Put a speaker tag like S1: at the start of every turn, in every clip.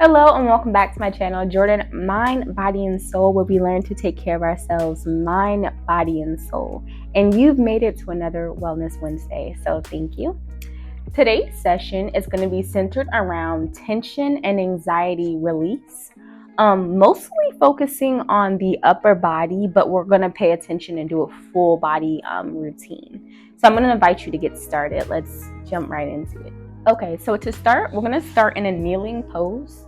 S1: Hello and welcome back to my channel, Jordan Mind, Body, and Soul, where we learn to take care of ourselves, mind, body, and soul. And you've made it to another Wellness Wednesday, so thank you. Today's session is going to be centered around tension and anxiety release, mostly focusing on the upper body, but we're going to pay attention and do a full body routine. So I'm going to invite you to get started. Let's jump right into it. Okay, so to start, we're going to start in a kneeling pose.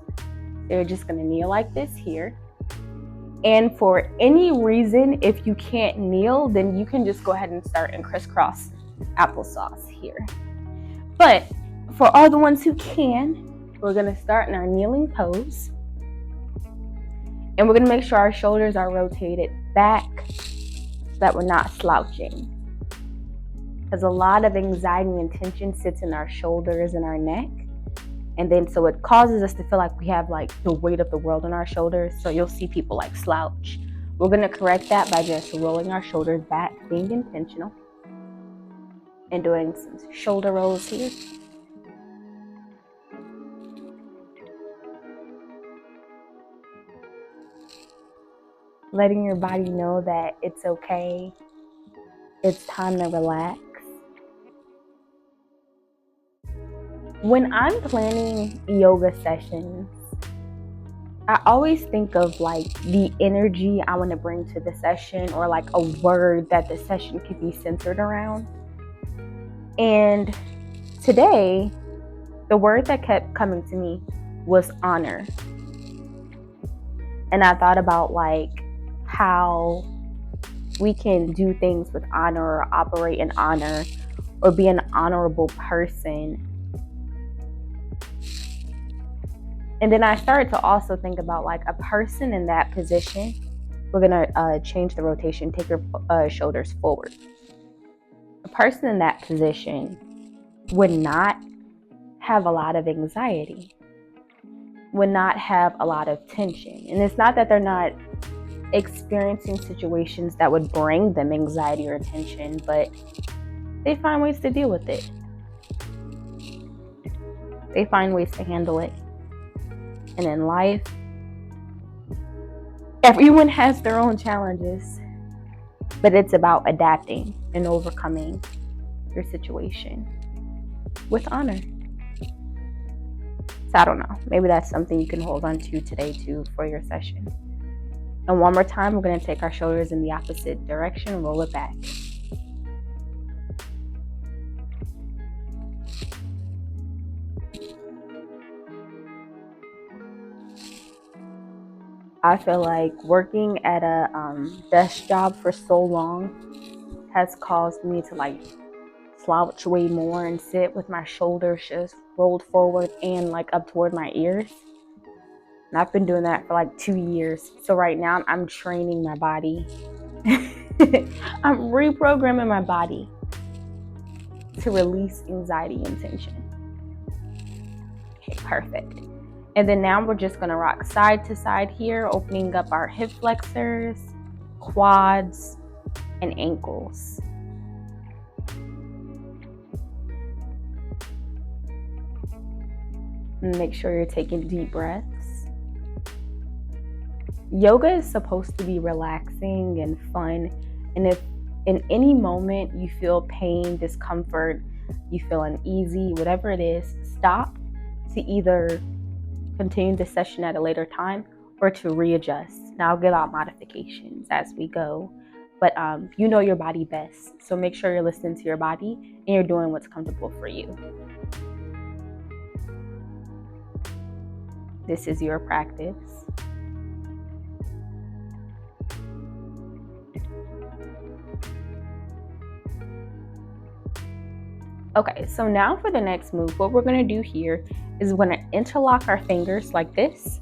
S1: They're just going to kneel like this here. And for any reason, if you can't kneel, then you can just go ahead and start in crisscross applesauce here. But for all the ones who can, we're going to start in our kneeling pose. And we're going to make sure our shoulders are rotated back so that we're not slouching. Because a lot of anxiety and tension sits in our shoulders and our neck. And then so it causes us to feel like we have like the weight of the world on our shoulders. So you'll see people like slouch. We're going to correct that by just rolling our shoulders back, being intentional, and doing some shoulder rolls here. Letting your body know that it's okay. It's time to relax. When I'm planning yoga sessions, I always think of like the energy I want to bring to the session, or like a word that the session could be centered around. And today, the word that kept coming to me was honor. And I thought about like how we can do things with honor or operate in honor or be an honorable person. And then I started to also think about like a person in that position. We're going to change the rotation, take your shoulders forward. A person in that position would not have a lot of anxiety, would not have a lot of tension. And it's not that they're not experiencing situations that would bring them anxiety or tension, but they find ways to deal with it. They find ways to handle it. And in life, everyone has their own challenges, but it's about adapting and overcoming your situation with honor. So I don't know, maybe that's something you can hold on to today too for your session. And one more time, we're going to take our shoulders in the opposite direction, roll it back. I feel like working at a desk job for so long has caused me to like slouch way more and sit with my shoulders just rolled forward and like up toward my ears. And I've been doing that for like 2 years. So right now I'm training my body. I'm reprogramming my body to release anxiety and tension. Okay, perfect. And then now we're just going to rock side to side here, opening up our hip flexors, quads, and ankles. And make sure you're taking deep breaths. Yoga is supposed to be relaxing and fun. And if in any moment you feel pain, discomfort, you feel uneasy, whatever it is, stop to either continue the session at a later time or to readjust. Now I'll give out modifications as we go, but you know your body best, so make sure you're listening to your body and you're doing what's comfortable for you. This is your practice. Okay, so now for the next move, what we're going to do here is we're going to interlock our fingers like this,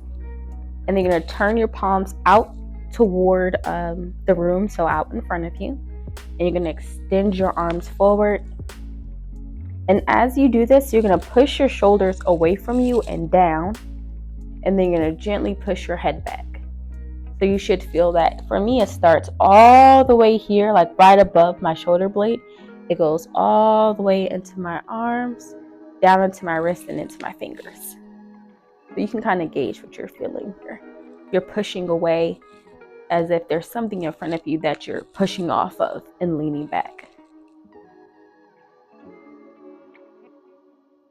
S1: and then you're going to turn your palms out toward the room, so out in front of you, and you're going to extend your arms forward. And as you do this, you're going to push your shoulders away from you and down, and then you're going to gently push your head back. So you should feel that. For me, it starts all the way here, like right above my shoulder blade. It goes all the way into my arms, down into my wrist, and into my fingers. So you can kind of gauge what you're feeling here. You're pushing away as if there's something in front of you that you're pushing off of and leaning back.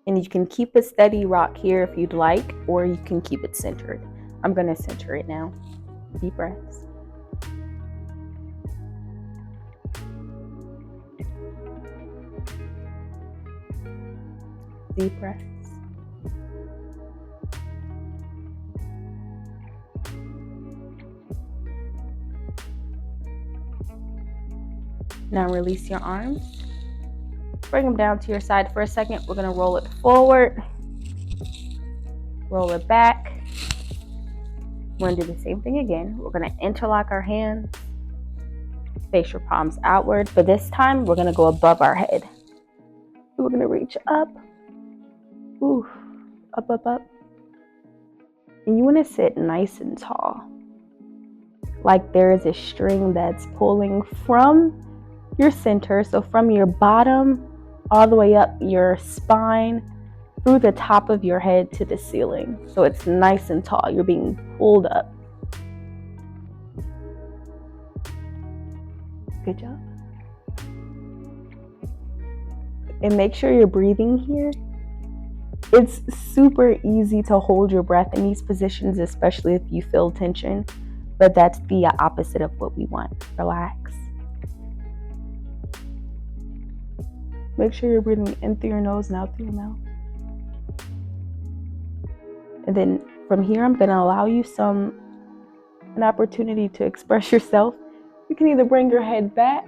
S1: And you can keep a steady rock here if you'd like, or you can keep it centered. I'm going to center it now. Deep breaths. Deep breaths. Now release your arms. Bring them down to your side for a second. We're going to roll it forward. Roll it back. We're going to do the same thing again. We're going to interlock our hands. Face your palms outward. But this time, we're going to go above our head. We're going to reach up. Ooh, up, up, up. And you want to sit nice and tall. Like there is a string that's pulling from your center. So from your bottom all the way up your spine, through the top of your head to the ceiling. So it's nice and tall. You're being pulled up. Good job. And make sure you're breathing here. It's super easy to hold your breath in these positions, especially if you feel tension. But that's the opposite of what we want. Relax. Make sure you're breathing in through your nose and out through your mouth. And then from here, I'm going to allow you an opportunity to express yourself. You can either bring your head back.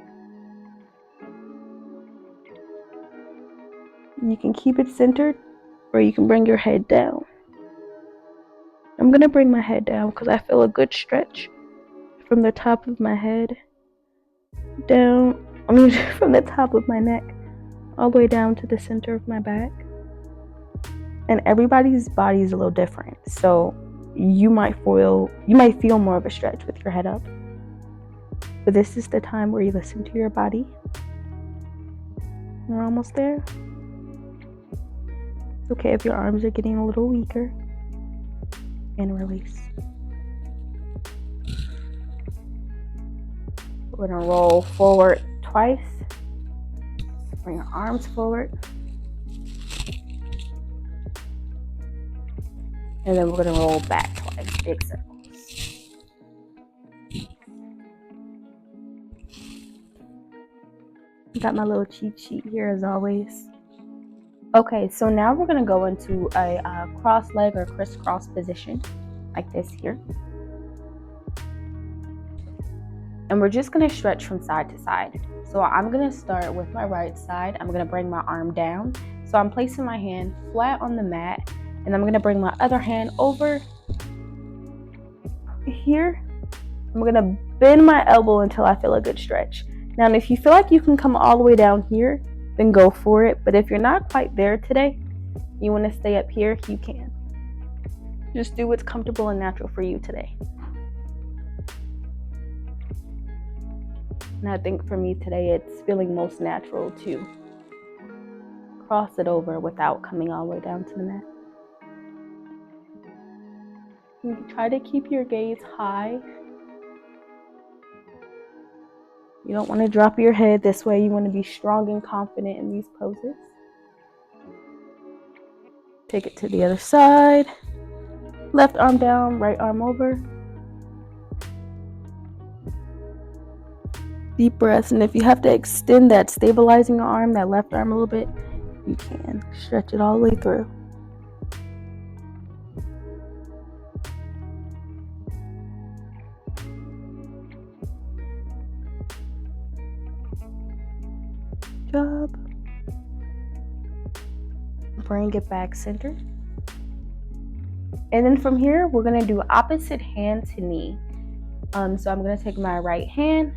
S1: You can keep it centered, or you can bring your head down. I'm going to bring my head down because I feel a good stretch from the top of my head down. From the top of my neck all the way down to the center of my back. And everybody's body is a little different. So you might feel more of a stretch with your head up. But this is the time where you listen to your body. We're almost there. It's okay if your arms are getting a little weaker. And release. We're going to roll forward twice. Bring your arms forward. And then we're going to roll back twice. Big circles. Got my little cheat sheet here as always. Okay, so now we're going to go into a cross leg or crisscross position like this here. And we're just going to stretch from side to side. So I'm going to start with my right side. I'm going to bring my arm down. So I'm placing my hand flat on the mat. And I'm going to bring my other hand over here. I'm going to bend my elbow until I feel a good stretch. Now, if you feel like you can come all the way down here, then go for it. But if you're not quite there today, you want to stay up here, you can. Just do what's comfortable and natural for you today. And I think for me today, it's feeling most natural to cross it over without coming all the way down to the mat. You can try to keep your gaze high. You don't want to drop your head. This way you want to be strong and confident in these poses. Take it to the other side. Left arm down, right arm over. Deep breaths. And if you have to extend that stabilizing arm, that left arm a little bit, you can. Stretch it all the way through. Job. Bring it back center. And then from here, we're going to do opposite hand to knee. So I'm going to take my right hand,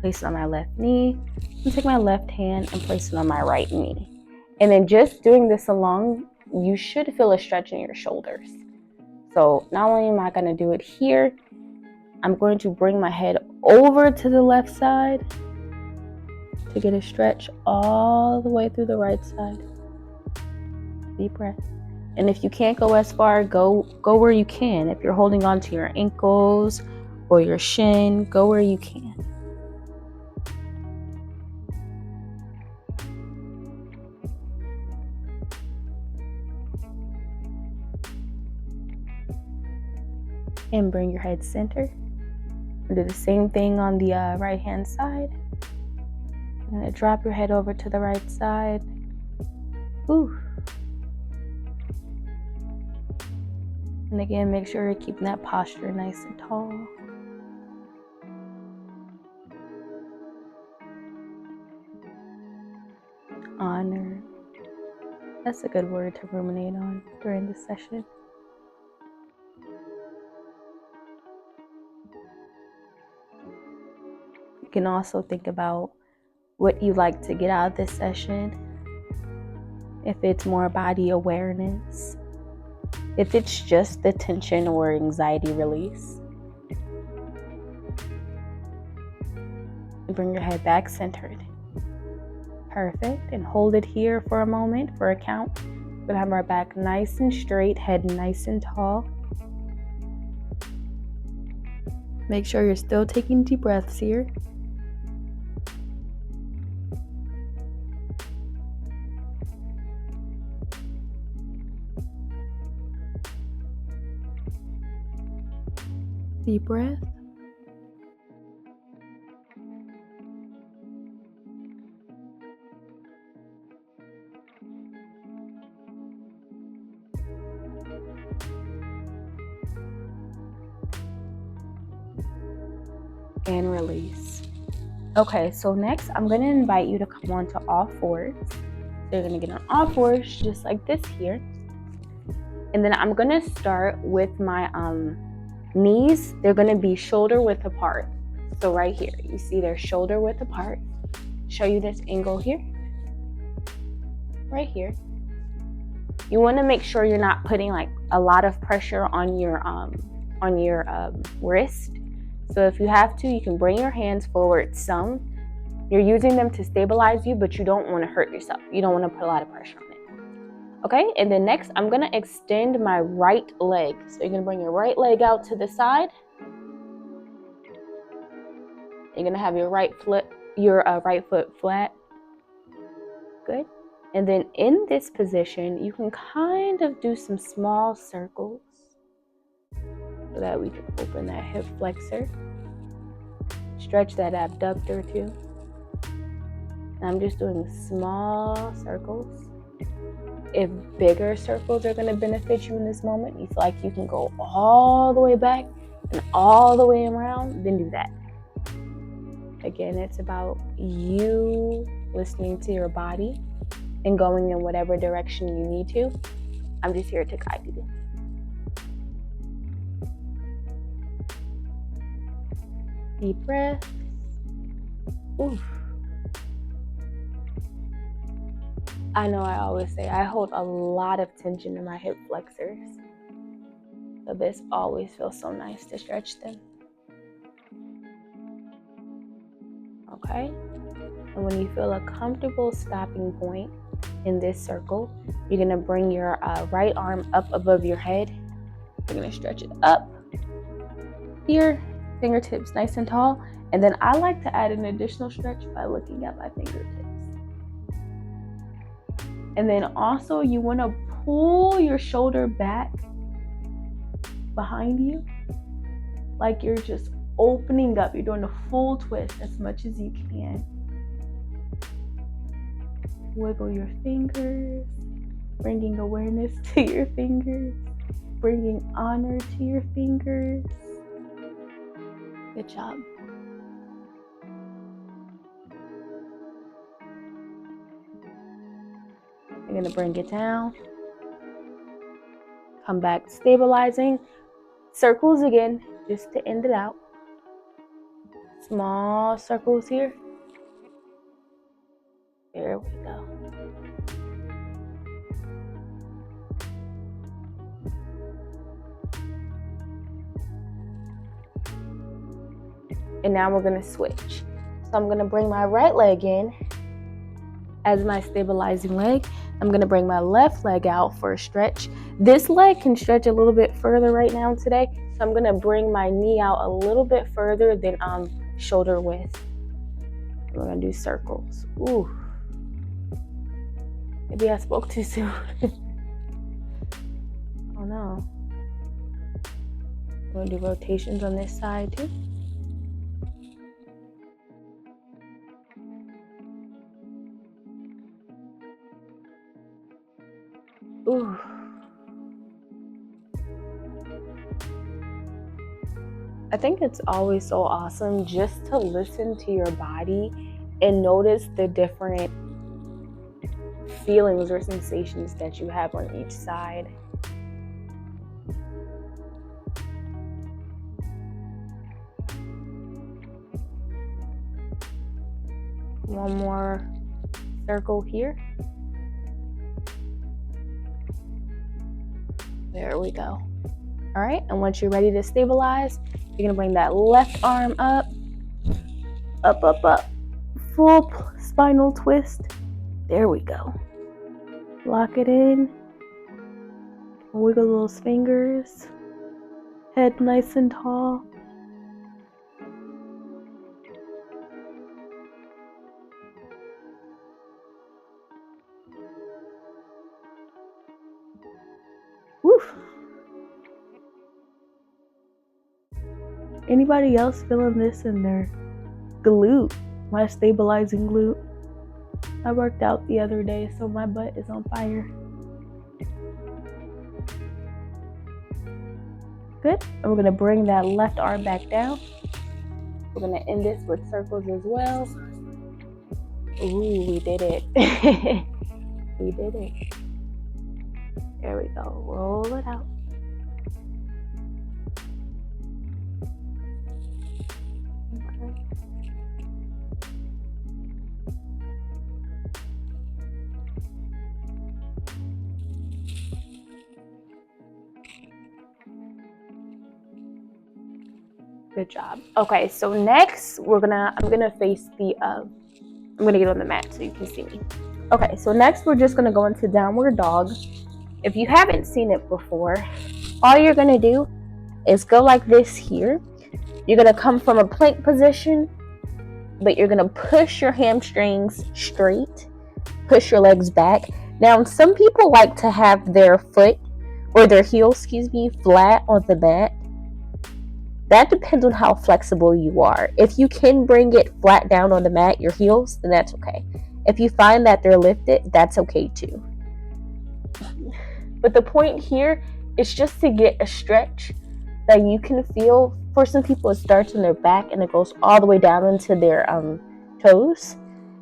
S1: place it on my left knee, and take my left hand and place it on my right knee. And then just doing this along, you should feel a stretch in your shoulders. So not only am I going to do it here, I'm going to bring my head over to the left side to get a stretch all the way through the right side. Deep breath. And if you can't go as far, go where you can. If you're holding on to your ankles or your shin, go where you can. And bring your head center. Do the same thing on the right hand side. You're gonna drop your head over to the right side. Ooh. And again, make sure you're keeping that posture nice and tall. Honor. That's a good word to ruminate on during this session. You can also think about what you like to get out of this session. If it's more body awareness, if it's just the tension or anxiety release. Bring your head back centered. Perfect. And hold it here for a moment for a count. We're gonna have our back nice and straight, head nice and tall. Make sure you're still taking deep breaths here. Deep breath. And release. Okay, so next I'm going to invite you to come onto all fours. So you're going to get on all fours just like this here. And then I'm going to start with my knees. They're going to be shoulder width apart. So right here, you see they're shoulder width apart. Show you this angle here. Right here. You want to make sure you're not putting like a lot of pressure on your wrist. So if you have to, you can bring your hands forward some. You're using them to stabilize you, but you don't want to hurt yourself. You don't want to put a lot of pressure on it. Okay, and then next, I'm going to extend my right leg. So you're going to bring your right leg out to the side. You're going to have your right foot flat. Good. And then in this position, you can kind of do some small circles so that we can open that hip flexor. Stretch that abductor too. And I'm just doing small circles. If bigger circles are going to benefit you in this moment, you feel like you can go all the way back and all the way around, then do that. Again, it's about you listening to your body and going in whatever direction you need to. I'm just here to guide you. Deep breath. Oof. I know I always say I hold a lot of tension in my hip flexors. So this always feels so nice to stretch them. Okay? And when you feel a comfortable stopping point in this circle, you're going to bring your right arm up above your head. You're going to stretch it up here, fingertips nice and tall. And then I like to add an additional stretch by looking at my fingertips. And then also you want to pull your shoulder back behind you, like you're just opening up. You're doing a full twist as much as you can. Wiggle your fingers, bringing awareness to your fingers, bringing honor to your fingers. Good job. You're going to bring it down. Come back, stabilizing. Circles again, just to end it out. Small circles here. There we go. And now we're going to switch. So I'm going to bring my right leg in as my stabilizing leg. I'm going to bring my left leg out for a stretch. This leg can stretch a little bit further right now today, so I'm going to bring my knee out a little bit further than shoulder width. We're going to do circles. Ooh. Maybe I spoke too soon. Oh no. I'm going to do rotations on this side too. Ooh. I think it's always so awesome just to listen to your body and notice the different feelings or sensations that you have on each side. One more circle here. There we go. All right, and once you're ready to stabilize, you're gonna bring that left arm up, up, up, up. Full spinal twist. There we go. Lock it in. Wiggle those fingers. Head nice and tall. Woo. Anybody else feeling this in their glute? My stabilizing glute. I worked out the other day, so my butt is on fire. Good. And we're gonna bring that left arm back down. We're gonna end this with circles as well. Ooh, we did it. We did it. There we go. Roll it out. Okay. Good job. Okay, so next I'm gonna face the I'm gonna get on the mat so you can see me. Okay, so next we're just gonna go into downward dog. If you haven't seen it before, all you're gonna do is go like this here. You're gonna come from a plank position, but you're gonna push your hamstrings straight, push your legs back. Now, some people like to have their foot or their heel, flat on the mat. That depends on how flexible you are. If you can bring it flat down on the mat, your heels, then that's okay. If you find that they're lifted, that's okay too. But the point here is just to get a stretch that you can feel. For some people, it starts in their back and it goes all the way down into their toes.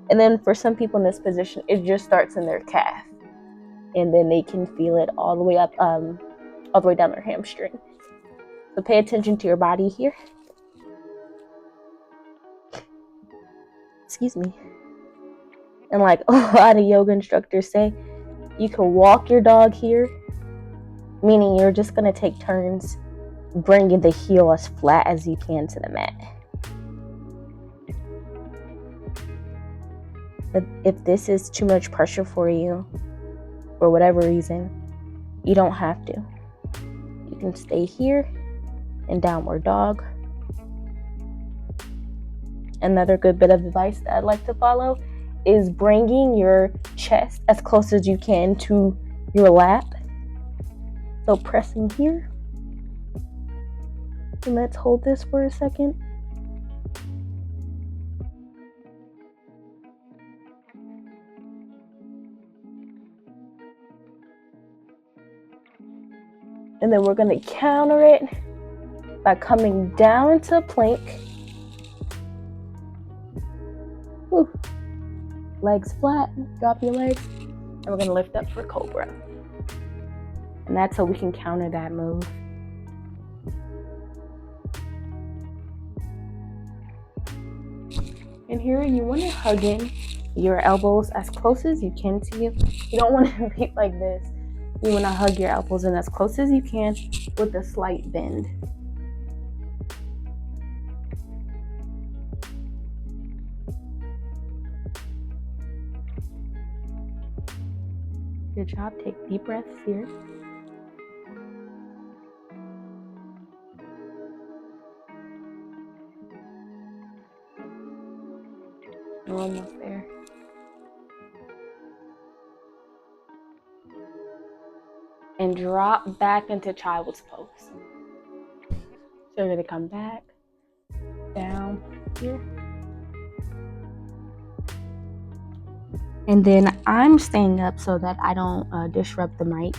S1: And then for some people in this position, it just starts in their calf. And then they can feel it all the way up, all the way down their hamstring. So pay attention to your body here. Excuse me. And like a lot of yoga instructors say, you can walk your dog here, meaning you're just going to take turns bringing the heel as flat as you can to the mat. But if this is too much pressure for you, for whatever reason, you don't have to. You can stay here in downward dog. Another good bit of advice that I'd like to follow is bringing your chest as close as you can to your lap. So pressing here. And let's hold this for a second. And then we're going to counter it by coming down into a plank. Whew. Legs flat, drop your legs, and we're going to lift up for cobra. And that's how we can counter that move. And here you want to hug in your elbows as close as you can to you. You don't want to be like this. You want to hug your elbows in as close as you can with a slight bend. Good job. Take deep breaths here. We're almost there. And drop back into child's pose. So you're going to come back, down here. And then I'm staying up so that I don't disrupt the mic.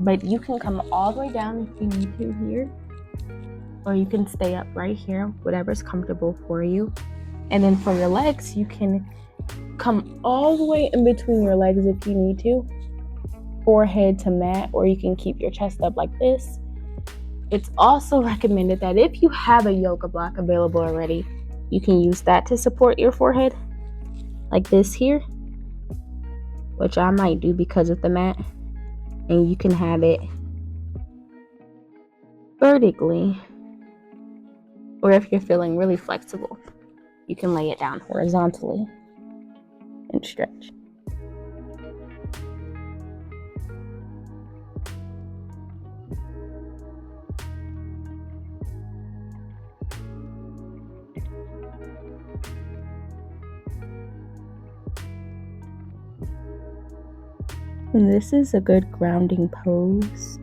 S1: But you can come all the way down if you need to here. Or you can stay up right here, whatever's comfortable for you. And then for your legs, you can come all the way in between your legs if you need to. Forehead to mat, or you can keep your chest up like this. It's also recommended that if you have a yoga block available already, you can use that to support your forehead, like this here, which I might do because of the mat. And you can have it vertically, or if you're feeling really flexible, you can lay it down horizontally and stretch. And this is a good grounding pose.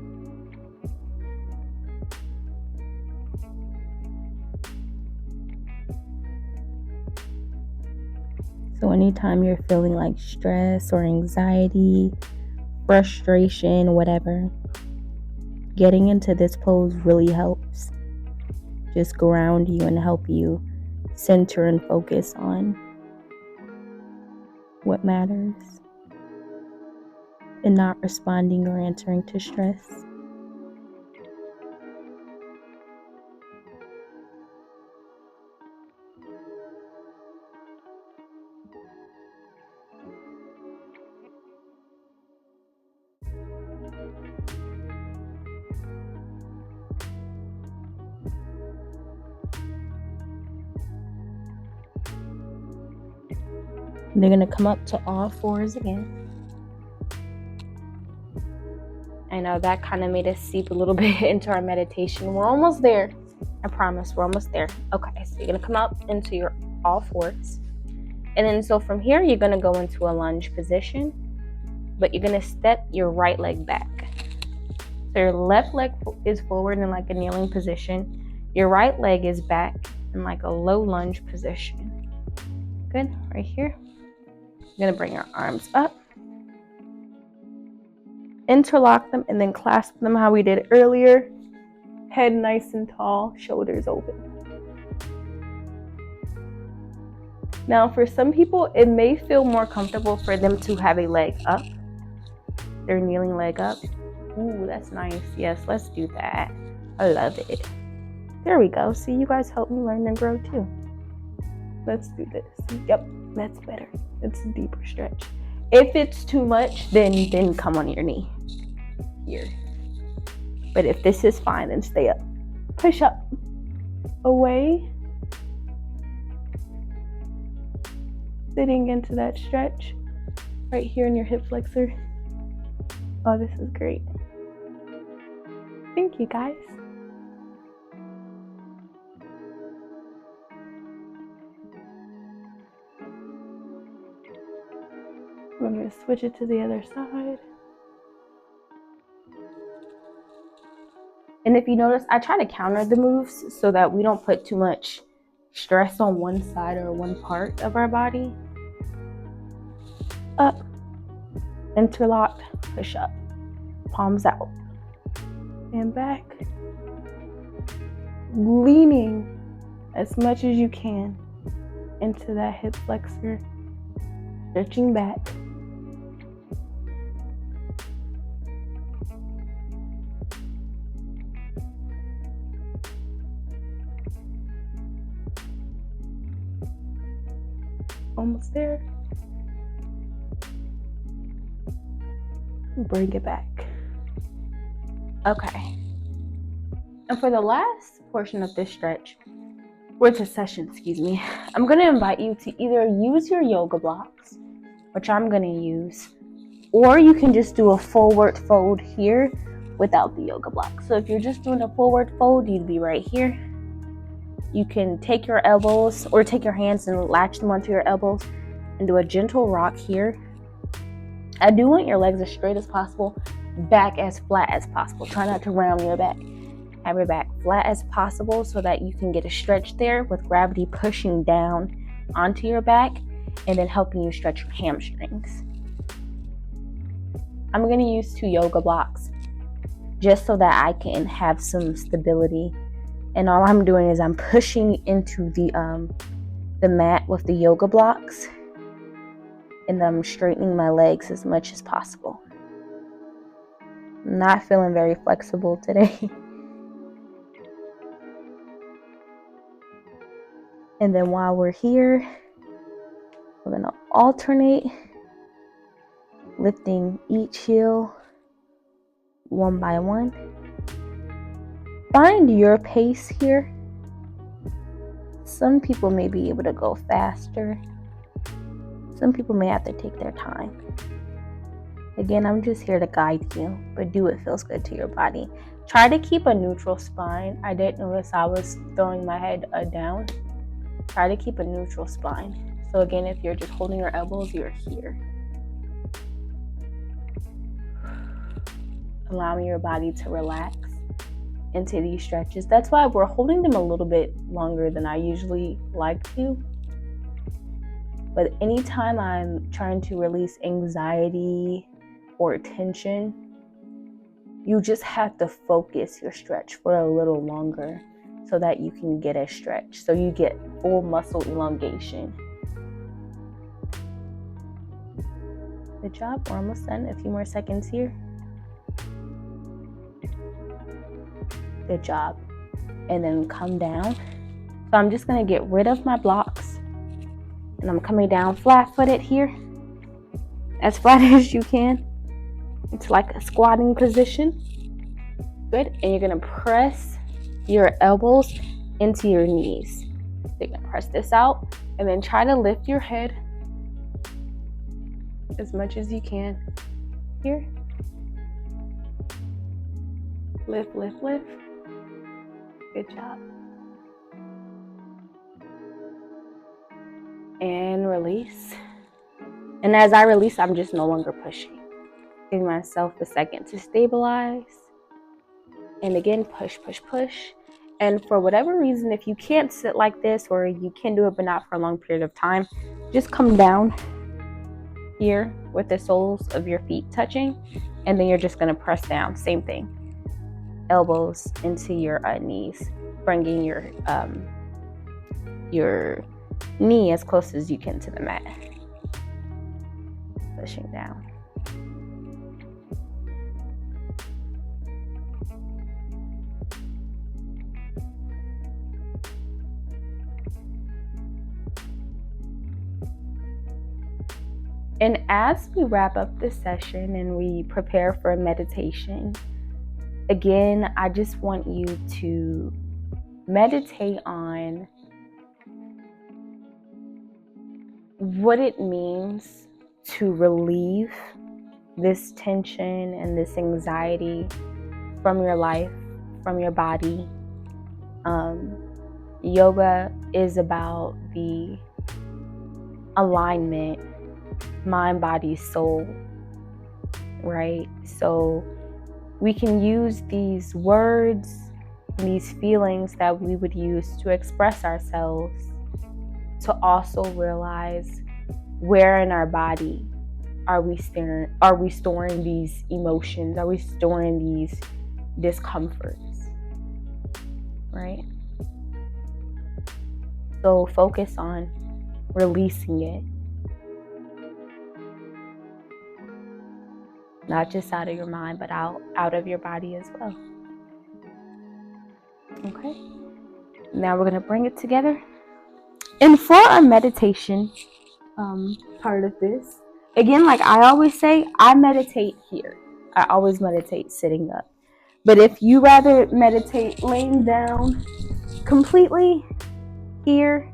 S1: So anytime you're feeling like stress or anxiety, frustration, whatever, getting into this pose really helps. Just ground you and help you center and focus on what matters and not responding or answering to stress. And they're going to come up to all fours again. I know that kind of made us seep a little bit into our meditation. We're almost there. I promise we're almost there. Okay, so you're going to come up into your all fours. And then so from here, you're going to go into a lunge position, but you're going to step your right leg back. So your left leg is forward in like a kneeling position. Your right leg is back in like a low lunge position. Good, right here. You're going to bring your arms up. Interlock them and then clasp them how we did earlier. Head nice and tall, shoulders open. Now for some people, it may feel more comfortable for them to have a leg up. Their kneeling leg up. Ooh, that's nice. Yes, let's do that. I love it. There we go. See, you guys help me learn and grow too. Let's do this. Yep, that's better. It's a deeper stretch. If it's too much, then come on your knee here. But if this is fine, then stay up. Push up. Away. Sitting into that stretch right here in your hip flexor. Oh, this is great. Thank you, guys. I'm going to switch it to the other side. And if you notice, I try to counter the moves so that we don't put too much stress on one side or one part of our body. Up, interlocked, push up, palms out, and back. Leaning as much as you can into that hip flexor, stretching back. Almost there. Bring it back. Okay. And for the last portion of this stretch, or this session, I'm going to invite you to either use your yoga blocks, which I'm going to use, Or you can just do a forward fold here without the yoga block. So if you're just doing a forward fold, you'd be right here. You can take your elbows or take your hands and latch them onto your elbows and do a gentle rock here. I do want your legs as straight as possible, back as flat as possible. Try not to round your back. Have your back flat as possible so that you can get a stretch there with gravity pushing down onto your back and then helping you stretch your hamstrings. I'm going to use 2 yoga blocks just so that I can have some stability. And all I'm doing is I'm pushing into the mat with the yoga blocks, and I'm straightening my legs as much as possible. I'm not feeling very flexible today. And then while we're here, we're going to alternate lifting each heel one by one. Find your pace here. Some people may be able to go faster. Some people may have to take their time. Again, I'm just here to guide you, but do what feels good to your body. Try to keep a neutral spine. I did notice I was throwing my head down. Try to keep a neutral spine. So again, if you're just holding your elbows, you're here. Allowing your body to relax into these stretches. That's why we're holding them a little bit longer than I usually like to. But anytime I'm trying to release anxiety or tension, you just have to focus your stretch for a little longer so that you can get a stretch, so you get full muscle elongation. Good job. We're almost done. A few more seconds here. Good job. And then come down. So I'm just going to get rid of my blocks. And I'm coming down flat-footed here. As flat as you can. It's like a squatting position. Good. And you're going to press your elbows into your knees. So you're going to press this out. And then try to lift your head as much as you can. Here. Lift, lift, lift. Good job. And release. And as I release, I'm just no longer pushing. Giving myself a second to stabilize. And again, push, push, push. And for whatever reason, if you can't sit like this, or you can do it but not for a long period of time, just come down here with the soles of your feet touching. And then you're just going to press down. Same thing. Elbows into your knees, bringing your knee as close as you can to the mat. Pushing down. And as we wrap up this session and we prepare for a meditation, again, I just want you to meditate on what it means to relieve this tension and this anxiety from your life, from your body. Yoga is about the alignment, mind, body, soul, right? So we can use these words, these feelings that we would use to express ourselves, to also realize where in our body are we storing these emotions? Are we storing these discomforts? Right? So focus on releasing it. Not just out of your mind, but out of your body as well. Okay? Now we're going to bring it together. And for our meditation part of this, again, like I always say, I meditate here. I always meditate sitting up. But if you rather meditate laying down completely here,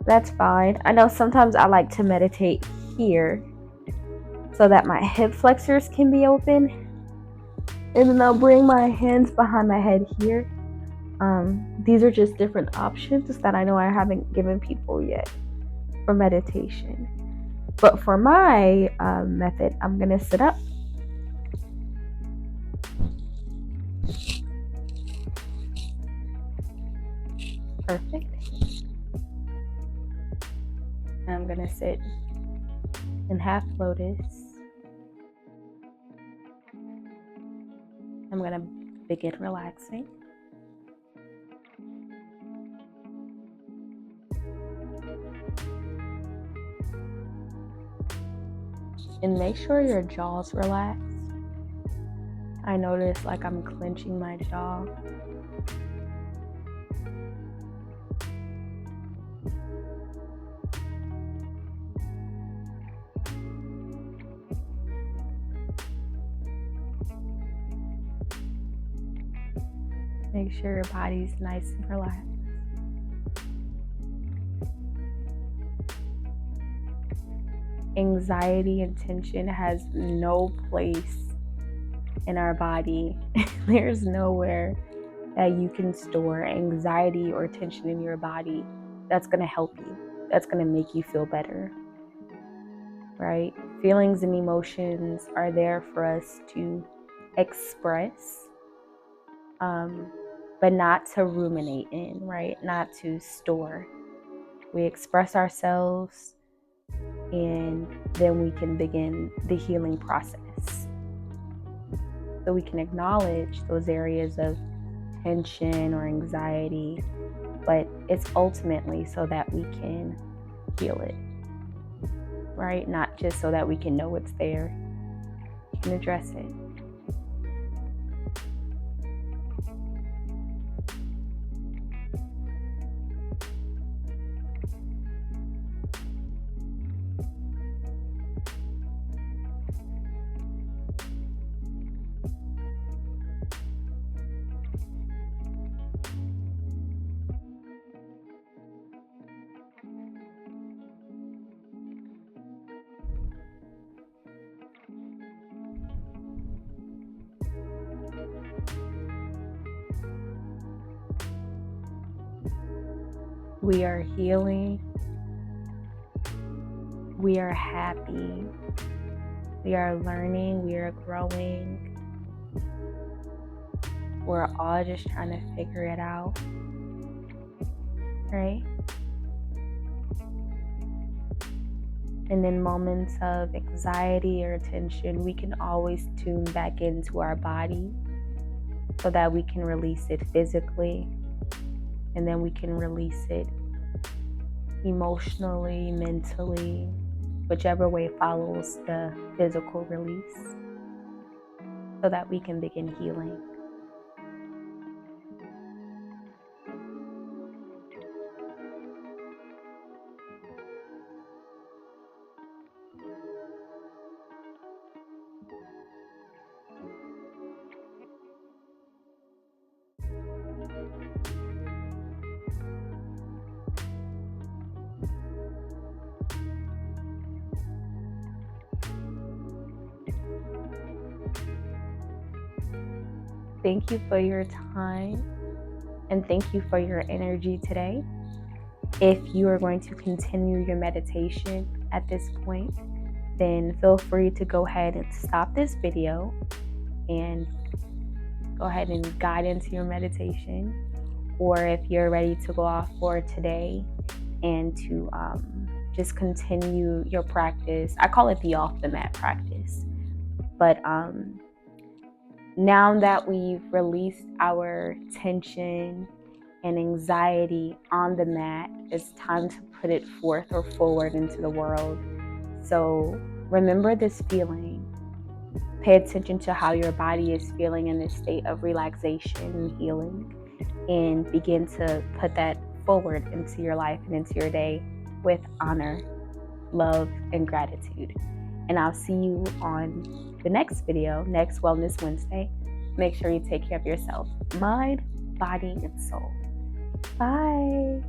S1: that's fine. I know sometimes I like to meditate here so that my hip flexors can be open. And then I'll bring my hands behind my head here. These are just different options that I know I haven't given people yet for meditation. But for my method, I'm going to sit up. Perfect. I'm going to sit in half lotus. I'm going to begin relaxing. And make sure your jaw's relaxed. I notice like I'm clenching my jaw. Make sure your body's nice and relaxed. Anxiety and tension has no place in our body. There's nowhere that you can store anxiety or tension in your body that's going to help you, that's going to make you feel better, right? Feelings and emotions are there for us to express, but not to ruminate in, right? Not to store. We express ourselves, and then we can begin the healing process. So we can acknowledge those areas of tension or anxiety, but it's ultimately so that we can heal it, right? Not just so that we can know it's there, we can address it. We are healing. We are happy. We are learning. We are growing. We're all just trying to figure it out, right? And in moments of anxiety or tension, we can always tune back into our body so that we can release it physically, and then we can release it emotionally, mentally, whichever way follows the physical release, so that we can begin healing. Thank you for your time, and thank you for your energy today. If you are going to continue your meditation at this point, then feel free to go ahead and stop this video and go ahead and guide into your meditation. Or if you're ready to go off for today and to just continue your practice, I call it the off the mat practice. But now that we've released our tension and anxiety on the mat, it's time to put it forth or forward into the world. So remember this feeling. Pay attention to how your body is feeling in this state of relaxation and healing, and begin to put that forward into your life and into your day with honor, love, and gratitude. And I'll see you on the next video, next Wellness Wednesday. Make sure you take care of yourself, mind, body, and soul. Bye.